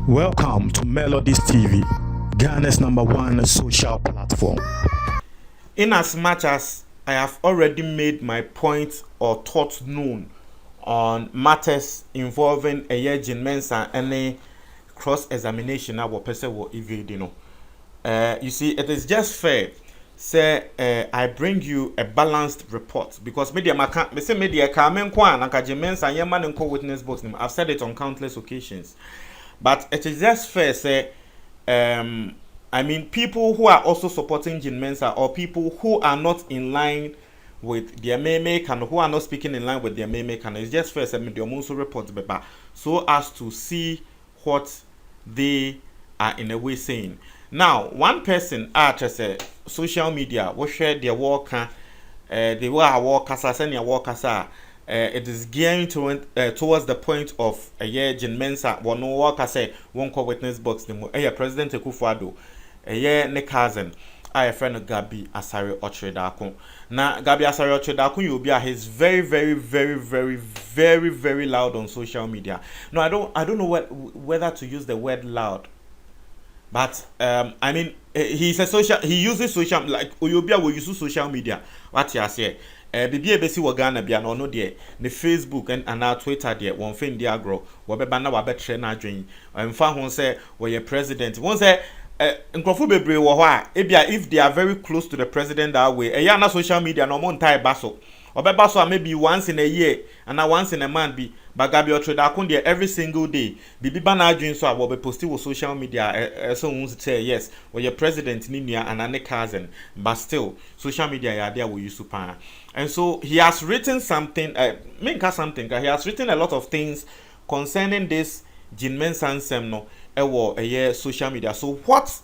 Welcome to Melodies TV, Ghana's #1 social platform. In as much as I have already made my point or thoughts known on matters involving a year in Mensa and a cross-examination of what person will evade, you see, it is just fair. Say, I bring you a balanced report because media kamen kwan anka Mensa yeman nko witness box. I've said it on countless occasions, but it is just fair. Say, I mean, people who are also supporting Jin Mensa or people who are not in line with their meme and who are not speaking in line with their meme and it's just fair. Say, media also report so as to see what they are in a way saying. Now, one person say social media will share their work, they were work as a work as it is gearing towards the point of a year Jin Mensa one no work as a one call witness box President Akufo Addo a year ne cousin I friend Gabi Asare Ochredakun. Now Gabi Asare Ochredakun you be he's very loud on social media. No, I don't know whether to use the word loud. But I mean, he uses social, like Oyobia will use social media. What you say? Bibi ebesi wagana bia no no de ne Facebook and our Twitter de one fin dia grow. Wabeba na wabetre na adwen. Mfa ho say we president. Won say nkrofo bebre wo ho a ebia if they are very close to the president that way. Eya na social media no mo ntai baso. Obeba so maybe once in a year and once in a month be Gabi Ochredakun there every single day. Bibi bana adwin so a be posting with social media so won say yes, we your president ni nua and ane cousin, but still social media ya there we use super. And so he has written something he has written a lot of things concerning this Jin Mensa no a year social media. So what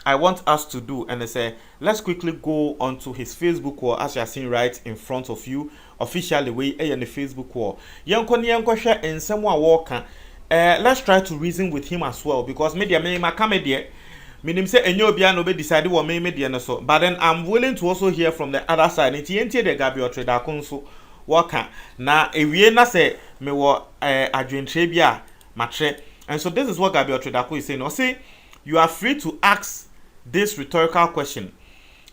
I want us to do, and I say, let's quickly go onto his Facebook wall as you are seeing right in front of you, officially way in the Facebook wall. Share and someone walker. Let's try to reason with him as well because media may media. Meaning say enyo bia no be decide what may media no so. But then I'm willing to also hear from the other side. Nti entie de Gabi Ochredakun so walker. Na ewie na say me wo adwentre bia matre. And so this is what Gabi Ochredakun is saying. Say you are free to ask this rhetorical question.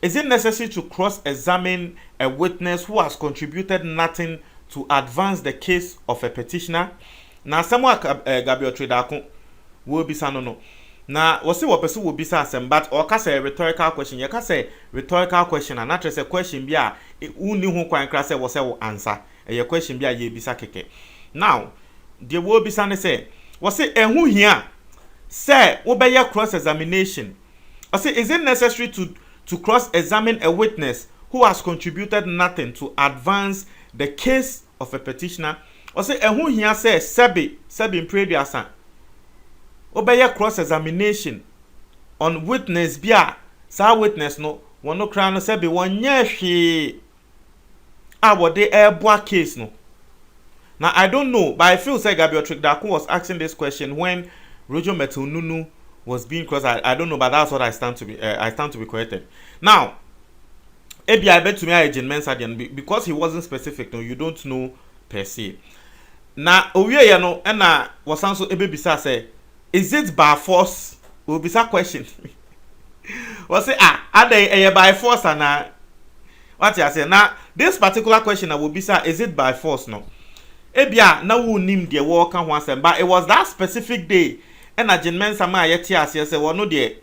Is it necessary to cross-examine a witness who has contributed nothing to advance the case of a petitioner? Now, someone Gabi Ochredakun will be no. Now, we see what person will be saying, but or can say a rhetorical question. You can say rhetorical question, and not just a question. Be a who knew who can say was answer. A question be a ye bisa keke. Now, the will be say was say who here say obey cross-examination. I say, is it necessary to cross-examine a witness who has contributed nothing to advance the case of a petitioner? I say, who here says Sebi in previous son. Obey cross-examination on witness bia. Sa witness no one no crown Sebi one yeshi. What they air case no. Now I don't know, but I feel like Gabi Ochredakun was asking this question when Roger Metununu was being crossed. I don't know, but that's what I stand to be corrected. Now, maybe I bet to me I Jin Mensa because he wasn't specific. No, you don't know per se. Now, owie no, and was also ebe bisa say, is it by force? Will be some question. Was say are they by force and what you say now? This particular question I will be say, is it by force? No, ebia na who nim the work and once, but it was that specific day. And a Jin Mensa ma yeti asye se wono de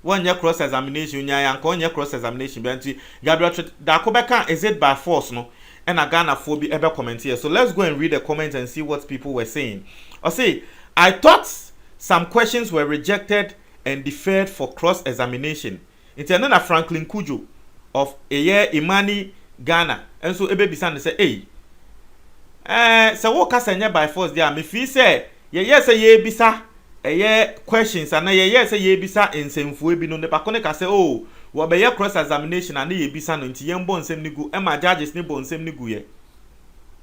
one year cross examination nya yan kon year cross examination benti Gabriel da ko beka is it by force no and a Ghana phobi ebe comment here. So let's go and read the comments and see what people were saying. Or say I thought some questions were rejected and deferred for cross examination. It's another Franklin Kujo of a year Imani Ghana. And so ebe bisan say so what ka by force there me fi say ye say ye bisa questions and ye say ye bisa ensemfo bi no ne bakone ka say oh wo be ye cross examination and ye bisa no nti yembo nsem ni gu e ma judges ni bo nsem ni gu ye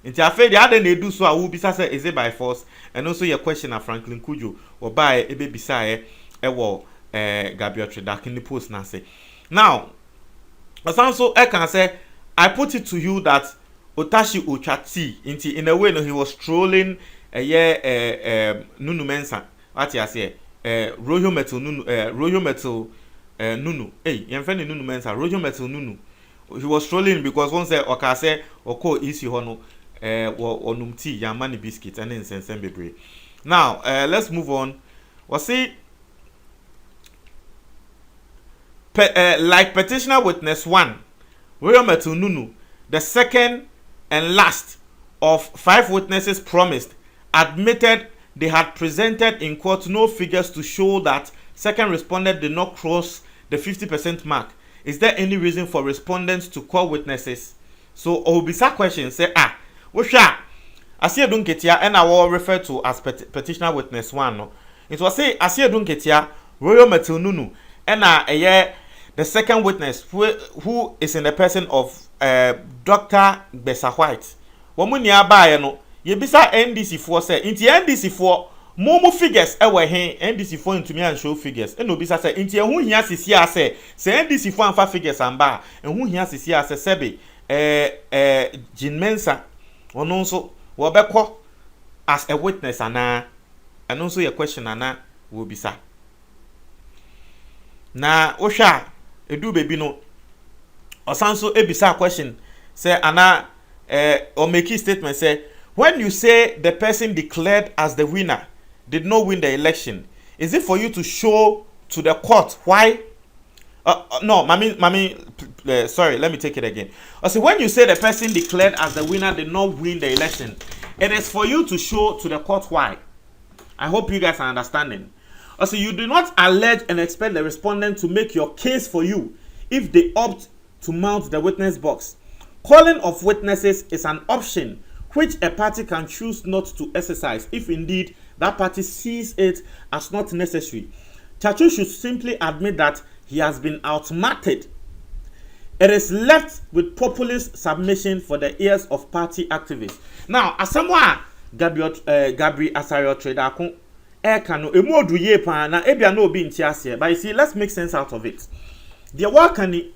nti afa dey ade na edu so a wo bisa say is it by force and also your question na Franklin Kujo wo ba e be bisa e wo Gabi Ochredakun ni post na say now also I can say I put it to you that Otashi Ochati. In a way, no, he was trolling Nunu Mensa. What you say? Rojo Metal Nunu. Rojo Metal Nunu. Hey, you're friend Nunu Mensa. Rojo Metal Nunu. He was trolling because one said, "Okase oko isi hono onumti yamani biscuit and incense bebre." Now, let's move on. We see, like petitioner witness 1, Royal Metal Nunu, the second and last of 5 witnesses promised, admitted they had presented in court no figures to show that second respondent did not cross the 50% mark. Is there any reason for respondents to call witnesses? So, Obisa question say, Wosha, Asia Dunketia, and I will refer to as petitioner witness 1. No? It was say, Asia Dunketia, Royal Metal Nunu, and the second witness who is in the person of Dr. Besa White. Womunia ba no, ye bisa NDC4 say, inti NDC4, Momo figures ewe hen NDC4 into me and show figures. And obisa say inti who hia sisi ase say NDC4 anfa figures amba and who hia sisi ase sebe Jin Mensa ono nso wo beko as a witness ana and also your question ana wo bisa. Na osha edu baby no osanso ebisa question say ana or make a statement say when you say the person declared as the winner did not win the election, is it for you to show to the court why? No, mommy, sorry, let me take it again. I say when you say the person declared as the winner did not win the election, it is for you to show to the court why. I hope you guys are understanding. I say you do not allege and expect the respondent to make your case for you if they opt to mount the witness box. Calling of witnesses is an option which a party can choose not to exercise if indeed that party sees it as not necessary. Tsatsu should simply admit that he has been outmatched. It is left with populist submission for the ears of party activists. Now, as someone Gabriel Asario trader kun kanu emu oduye pa na ebia no obi ntiase, but you see, let's make sense out of it. The workani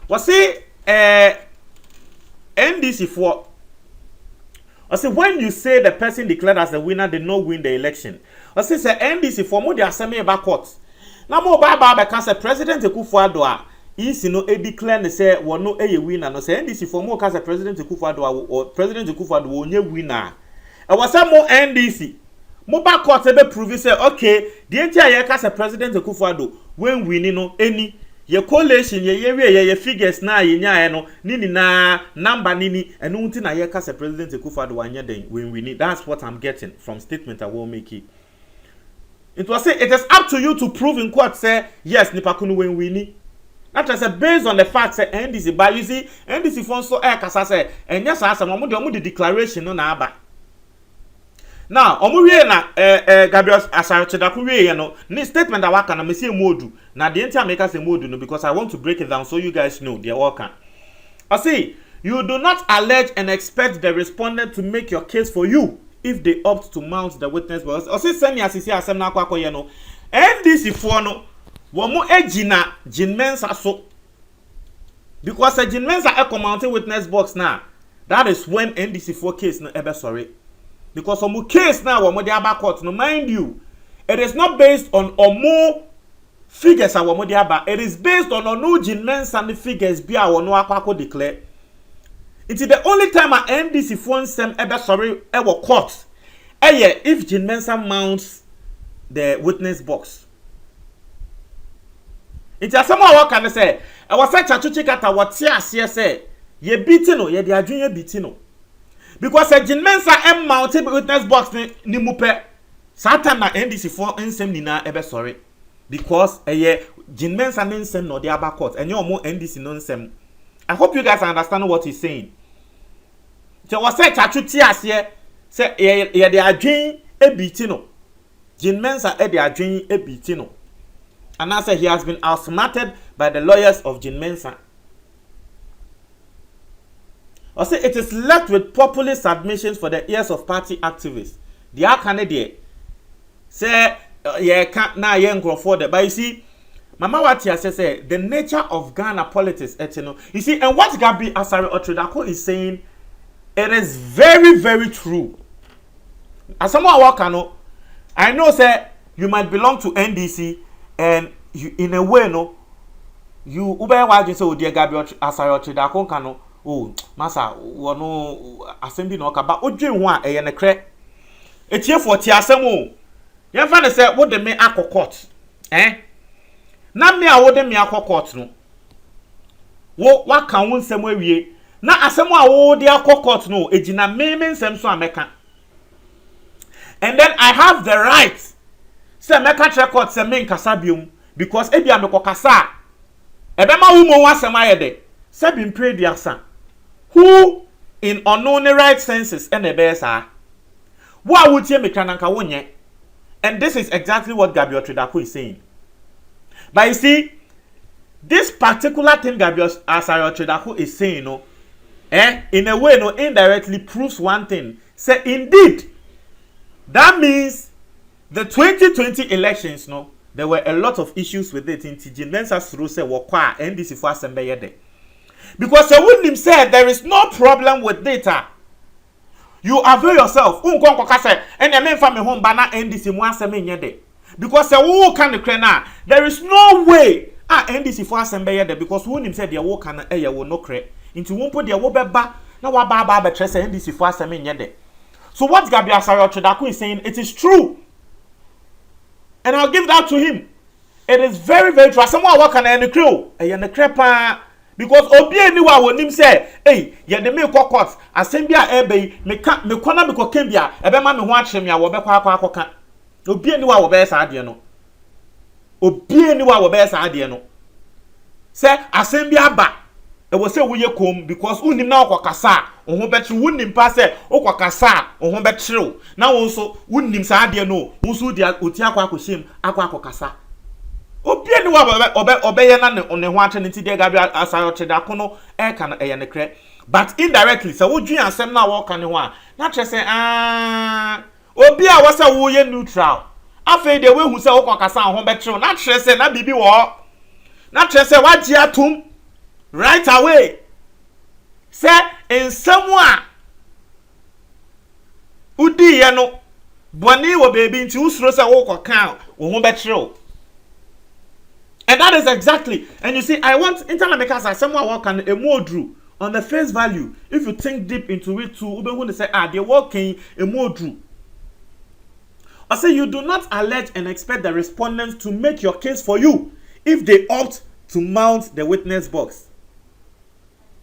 was say NDC4. I say when you say the person declared as the winner did not win the election, I say NDC4 mo dey asemi eba court. Na mo ba because the president Akufo Addo is no e declare ne say wo no eye winner no say NDC4 mo ka say president Akufo Addo or president Akufo Addo onye winner. E was say mo NDC mo ba court e be prove say okay, the entire year ka say president Akufo Addo when winning no any ye collation ye figures na ye nya no nini na number nini enu nti na ye ka say president Akufo Addo anya den when we need. That's what I'm getting from statement I will make it. It was say it is up to you to prove in court say yes nipa kunu when we need. That is based on the fact say NDC, but you see NDC fon so kasa say enya sa asem omo the declaration no na aba. Now, omuwie na Gabriel Asarchedako wie no, ni statement that waka na me say modu. Na the entire make say modu no because I want to break it down so you guys know the worker. I say you do not allege and expect the respondent to make your case for you if they opt to mount the witness box. I say send me asisi asem na akwa ye no. NDC for no wo mo ejina Jin Mensa so because a Jin Mensa e mounted witness box now. That is when NDC4 case no ebe sorry. Because some case now we dey aba court no, mind you, it is not based on more figures a we dey aba. It is based on no Jin Mensa and the figures be a we no akwa declare. It is the only time a NDC phone sem ebe sorry ewo court. If Jin Mensa mounts the witness box. It is someone what can say? I was say Tsikata what tia say ye beatino ye dey adwun ye beatino. Because a Jin Mensa mounted witness box ni mupe Satan na NDC4 nsem nina ebe sorry because Jin Mensa nsem no dey aba court and your more NDC no nsem. I hope you guys understand what he's saying. So was say Tsatsu tia say ye dey adwun e beatino. Jin Mensa dey adwun e beatino. And I say he has been outsmarted by the lawyers of Jin Mensa. I say it is left with populist submissions for the ears of party activists. The Canadian say can't na for the but you see, Mama Watia say the nature of Ghana politics, you see, and what Gabi Asari Otredako is saying It is very, very true. As someone worker, no, I know, say you might belong to NDC, and you, in a way, no, you ube wajin say odi Gabriel Asayo Tridakon kano. Oh, masa, wono assembly no kaba. Odwe ho a eye ne kre. Etie for ti asem o. Ye fa ne say wo de me akokot. Na me a wo de me akokot no. Wo waka wo nsem awie. Na asem a wo de akokot no ejina me nsem so ameka. And then I have the right say meka record say me nkasa biom because ebia me kokasa. Ebema wo mo wasem ayede. Say been pray the asa. Who in unknown right senses and the best are? What would you make an. And this is exactly what Gabriel Tridako is saying. But you see, this particular thing Gabriel Tridako is saying, no, in a way, no, indirectly proves one thing. Say, indeed, that means the 2020 elections, no, there were a lot of issues with it. In Mensa through say, wakwa, and this is for assembly. Because the William said there is no problem with data. You avail yourself. And the men from home banner NDC because the can there is no way NDC for assembly because William said the work can will no create into one put their wobeba now baba NDC for assembly. So what Gabriel Tridako is saying, it is true. And I'll give that to him. It is very, very true. Someone work on any crew. Because obi eniwa wonim say eh ye de me kokot asembia ebe me kona me kokembia ebe ma me ho akyerem ya wo be kwa akoka obi eniwa wo be sa ade no obi eniwa wo be sa ade no say asembia ba e wo say wo ye kom because unim na okokasa wo ho betre unim pa say okokasa wo ho betre na wo so unim sa ade no wo so dia oti akwa akokasa obi eni wa obeye na ne ho ate ne ti de Gabriel Asayo Tridako no e kan e ye ne kre but indirectly so wo dwen asem na wo kan ne ho a na tre se obi a wo se wo ye neutral afei de we hu se wo kokasa ho betre na tre se na bibi wo na tre se wagye atum right away se ensem a udi ye no boni wo baby nti usuro se wo kokan wo ho betre. And that is exactly, and you see, I want internet makers as someone working a more drew on the face value. If you think deep into it too, even when they say, they're working a more drew. I say you do not allege and expect the respondents to make your case for you if they opt to mount the witness box.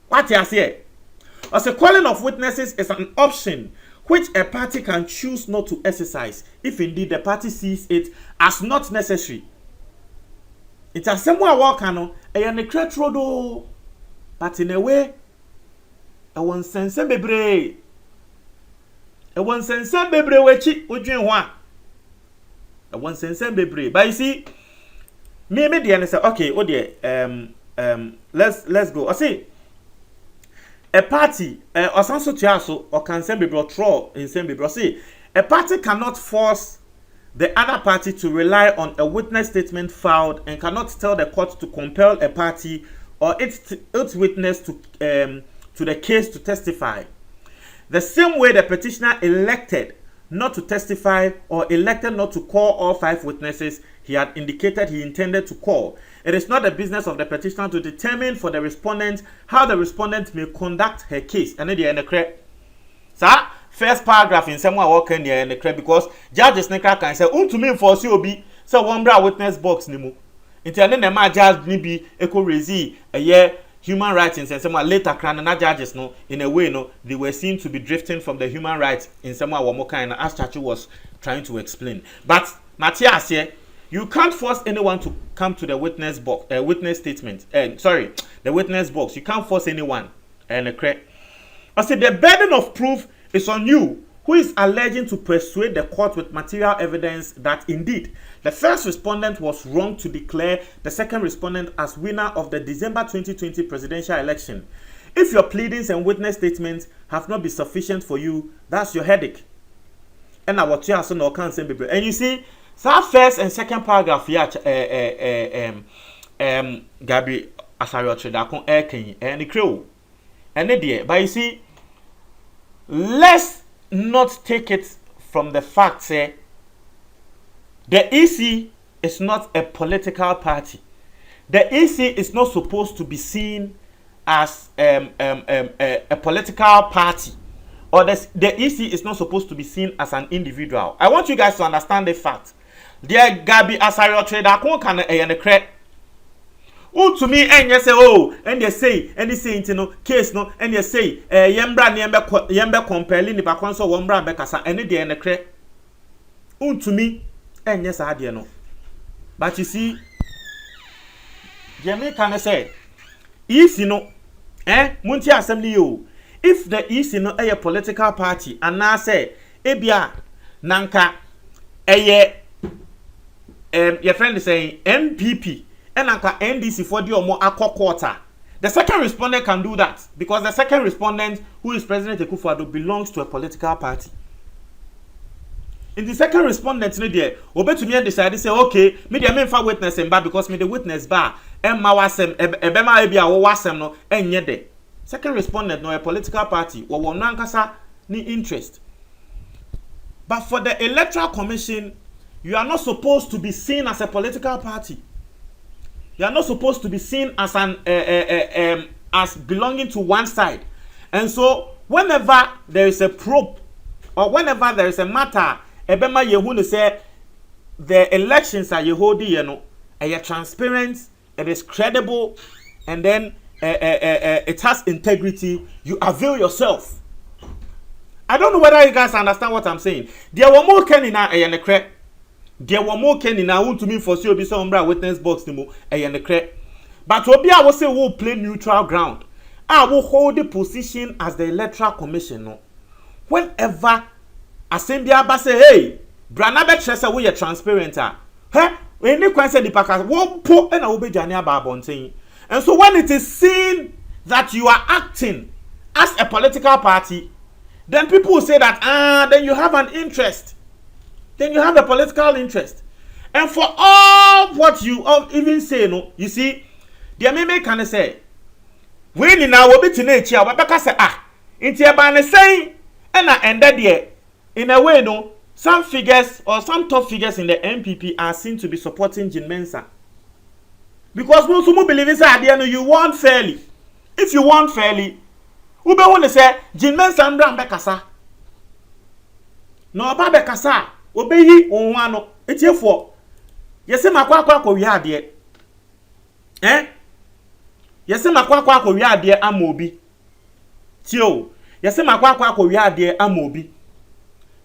What you say? I say calling of witnesses is an option which a party can choose not to exercise if indeed the party sees it as not necessary. It's a similar work, no, and a credit road, but in a way, I want sense bebre. I want sense bebre, which would you want? I want sense bebre. But you see, me and say, okay, oh dear, let's go. I see a party, or some sort of or can send bebre throw in send bebre. See, a party cannot force the other party to rely on a witness statement filed and cannot tell the court to compel a party or its witness to the case to testify. The same way the petitioner elected not to testify or elected not to call all 5 witnesses he had indicated he intended to call. It is not the business of the petitioner to determine for the respondent how the respondent may conduct her case. And then the end sir. First paragraph in someone walking there in the crowd because judges can say, to me for COB, so one bra witness box nimu. Intending the man judge nibi eco resi a year human rights in someone later cran and judges no in a way no they were seen to be drifting from the human rights in someone one more kind as Tsatsu was trying to explain. But Matthias here, you can't force anyone to come to the witness box, witness statement. The witness box. You can't force anyone and I said the burden of proof is on you, who is alleging to persuade the court with material evidence that indeed the first respondent was wrong to declare the second respondent as winner of the December 2020 presidential election. If your pleadings and witness statements have not been sufficient for you, that's your headache. And now what you have no cancer, and you see, so first and second paragraph here, Gabriel Asayo Tridako and the crew, and the dear, but you see. let's not take it from the fact say the EC is not a political party. The EC is not supposed to be seen as a political party, or the EC is not supposed to be seen as an individual. I want you guys to understand the fact. There Gabi Asario trader can a credit. To me, and you say, oh, and they say, case no, and you say, yembra compelling the backonsol wombra becasa, and they and the credit. To me, and yes, I no. But you see, Jamie can say, if you know, Munti Assembly, you, if the is no a political party, and now say, Ebia, Nanka, your friend is saying MPP, and Nanka NDC for the or more quarter. The second respondent can do that because the second respondent, who is President Akufo, belongs to a political party. In the second respondent, no there, obey to me and decide to say, okay, me the main for witness and bar because me the witness bar, and my wasem, ebema ebia or wasem no, and yet second respondent no a political party, or one nankasa ni interest. But for the Electoral Commission, you are not supposed to be seen as a political party. You are not supposed to be seen as an as belonging to one side. And so, whenever there is a probe or whenever there is a matter, ebema yehu say the elections are yehodi yeno, are transparent, it is credible, and then it has integrity. You avail yourself. I don't know whether you guys understand what I'm saying. There were more kenina and a there were more kenina who to me for sure be some witness box no and a but obi I will say will play neutral ground. I will hold the position as the Electoral Commission. No. Whenever Assembly Abba say, hey, Branabe Tressa, we are transparent. Hey, when you can say the packers won't put and obey Jania Babonting. And so when it is seen that you are acting as a political party, then people will say that, then you have an interest. Then you have a political interest. And for all what you even say, no, you see, the Ameme can say, when in our bit in nature, but say, into a banner saying, and I ended there. In a way, no, some figures or some top figures in the MPP are seen to be supporting Mensa. Because most people believe inside you want fairly. If you want fairly, who be want to say Mensa mbra bekasa. No ba bekasa, obeyi onwano. Etiefo. Yese makwa ko wi ade. Yese makwa ko wi ade amobi. Tio, yese makwa ko wi ade amobi.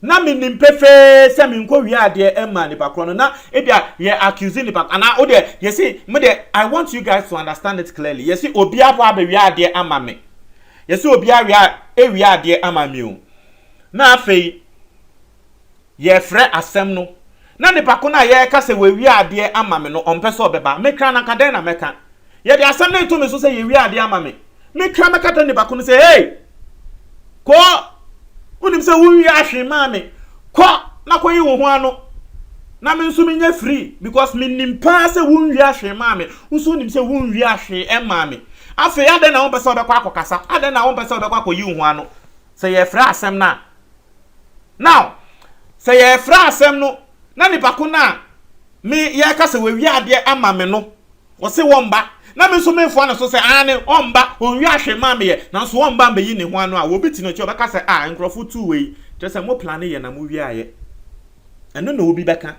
Na me nimpefe se me nko wi ade emma ni pakro na ebia ye accusing ni pak ana o de you see me de I want you guys to understand it clearly. You see obi apo abe wi ade ama me. You see obi wi ade ama me o. Na afei ye frɛ asɛm no na ne pako na ye ka se we wi ade ama me no ompe so obeba me kra na kaden na meka ye de asɛm na to me so se ye wi ade ama me kra meka to ne pako no say hey ko unim se wunwi ahwe maame ko na koyi wo ho ano na me nso menye free because me nimpa se wunwi ahwe maame nso unim se wunwi ahwe maame afi ade na won pese obekwa akokasa ade na won pese obekwa akoyi wo ho ano se ye fra asem na now se ye fra asem no na nipa ko na me ye ka se we wi ade ama me no wo se won ba na me so me fo na so se ane omba onwi ahwe maame ye na so omba mbe yi ne ho ano a wo biti no che obeka se nkrofo tu we je se mo plan ye na mo wi aye eno na obi beka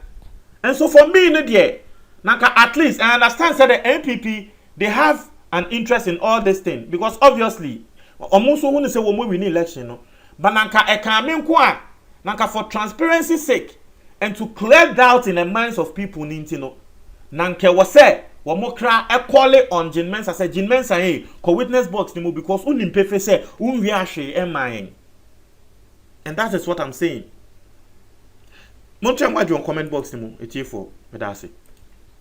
and so for me no there naka at least I understand say the NPP they have an interest in all this thing because obviously almost who say we win election no but naka e kan me nko a naka for transparency sake and to clear doubt in the minds of people ninti no nanka wo say Wamokra e call on Mensa say Mensa hey ko witness box ni mo because unimpefe say unwi ahwe emayen. And that is what I'm saying. Mo try my comment box ni mo etiefo medase.